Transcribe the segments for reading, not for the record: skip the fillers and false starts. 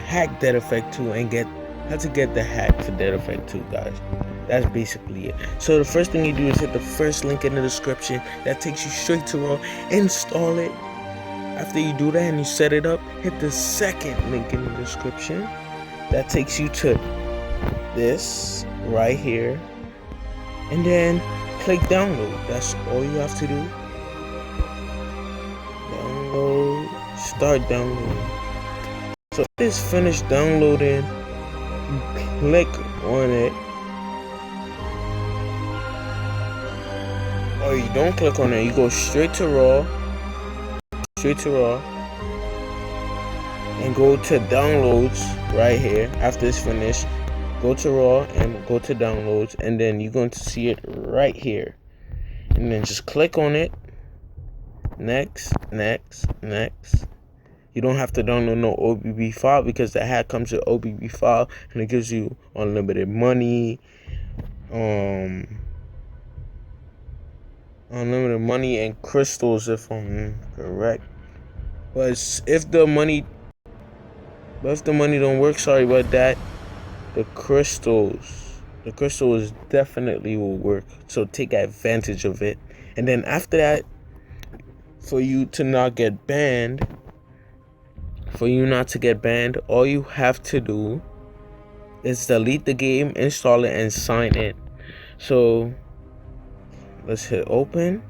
hack Dead Effect 2 and get how to get the hack for Dead Effect 2, guys. That's basically it. So the first thing you do is hit the first link in the description. That takes you straight to Raw. Install it. After you do that and you set it up, hit the second link in the description. That takes you to this right here. And then click download. That's all you have to do. Download. Start downloading. So if it's finished downloading, you click on it. Or you don't click on it, you go straight to Raw. And go to downloads right here. After it's finished, go to Raw and go to downloads, and then you're going to see it right here. And then just click on it. Next. You don't have to download no OBB file because the hack comes with OBB file, and it gives you unlimited money, unlimited money and crystals, if I'm correct. But if the money don't work, sorry about that. The crystals definitely will work. So take advantage of it. And then after that, for you not to get banned, all you have to do is delete the game, install it, and sign in. So let's hit open.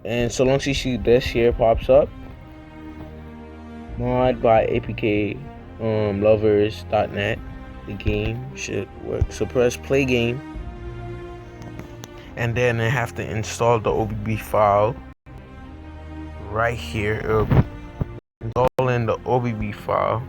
And so long as you see this here pops up, mod by APK lovers.net, the game should work. So press play game, and then I have to install the OBB file right here. Install in the OBB file.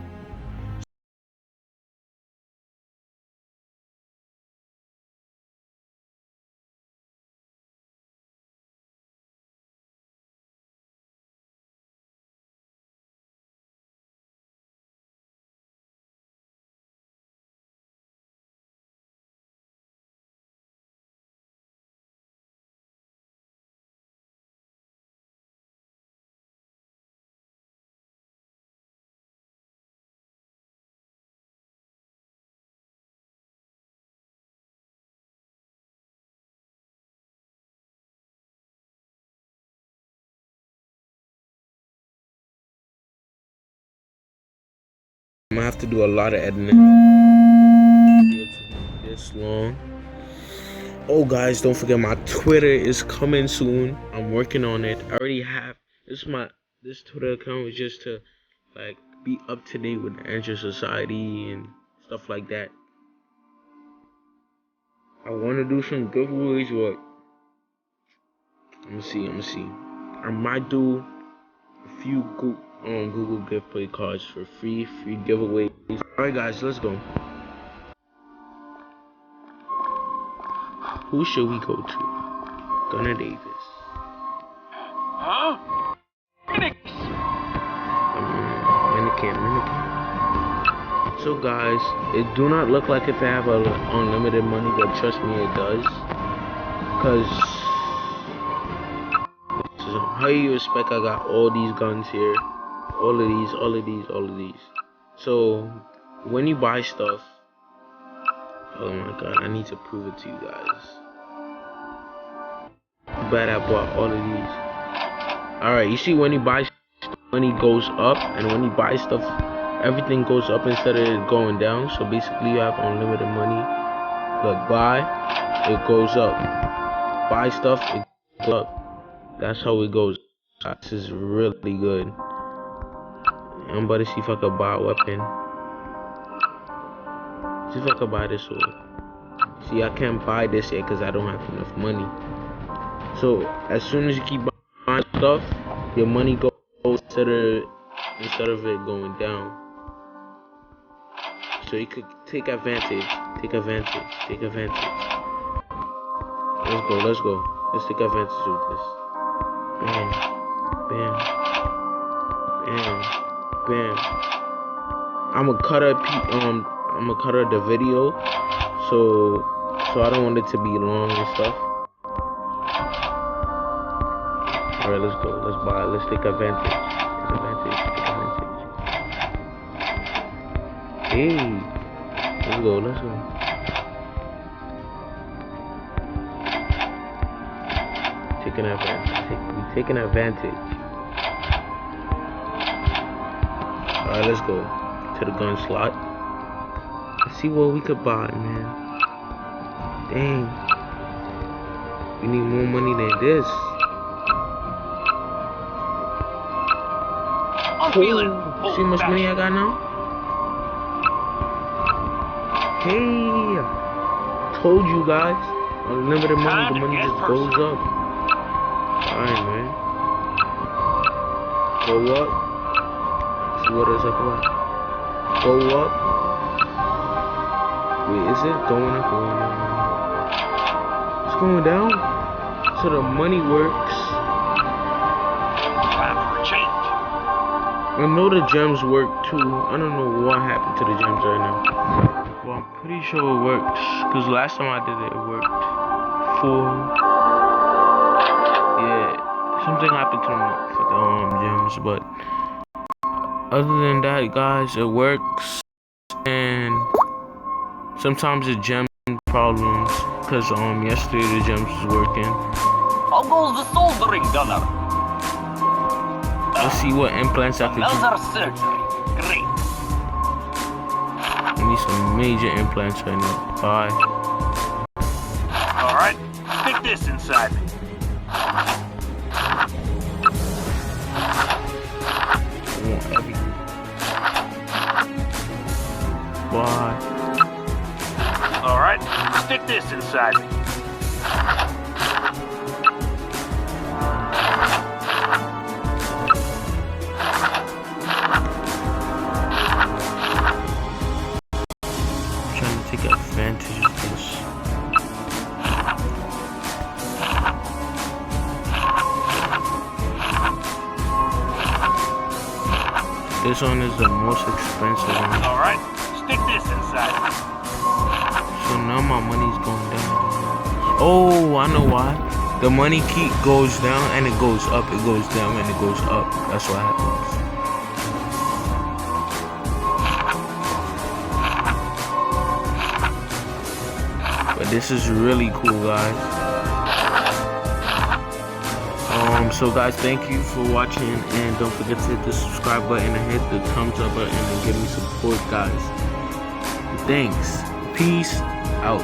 I'm gonna have to do a lot of editing this long. Oh guys, don't forget my Twitter is coming soon. I'm working on it. I already have this Twitter account is just to like be up to date with the Android Society and stuff like that. I wanna do some giveaways, but I'm gonna see. I might do a few Google gift play cards for free giveaways. Alright guys, let's go. Who should we go to? Gunnar Davis. Huh? Phoenix. Minikam. So guys, it do not look like it to have unlimited money, but trust me, it does. Cause how you expect I got all these guns here, all of these. So when you buy stuff, oh my god, I need to prove it to you guys. But I bought all of these. Alright, you see when you buy stuff, money goes up, and when you buy stuff, everything goes up instead of it going down. So basically you have unlimited money. Look, buy, it goes up. Buy stuff, it goes up. That's how it goes. This is really good. I'm about to see if I can buy a weapon. See if I can buy this sword. See, I can't buy this yet because I don't have enough money. So as soon as you keep buying stuff, your money goes instead of it going down. So you could take advantage. Let's go. Let's take advantage of this. Bam. I'ma cut out the video, so I don't want it to be long and stuff. Alright, let's go. Let's buy. Let's take advantage. Hey, let's go, let's go. Taking advantage. We taking advantage. Alright, let's go to the gun slot. Let's see what we could buy, man. Dang. We need more money than this. Oh, see how much money I got now? Hey, told you guys. Unlimited money, the money just goes up. Alright, man. Go up. See what it's up about. Go up. Wait, is it going up or going down? It's going down. So the money works. Time for a change. I know the gems work too. I don't know what happened to the gems right now. Well, I'm pretty sure it works. Because last time I did it, it worked. Yeah, something happened to them for the gems, but other than that, guys, it works. And sometimes the gem problems, because yesterday the gems was working. How goes the soldering gunner? Let's see what implants I could do. Another surgery. Great. I need some major implants right now. Bye. Alright, stick this inside me. I want everything. Bye. Alright, stick this inside me. I'm trying to take advantage of this. This one is the most expensive one. Alright, stick this inside me. So now my money's going down. Oh, I know why. The money goes down and it goes up. It goes down and it goes up. That's what happens. But this is really cool, guys. So guys, thank you for watching, and don't forget to hit the subscribe button and hit the thumbs up button and give me support, guys. Thanks. Peace out.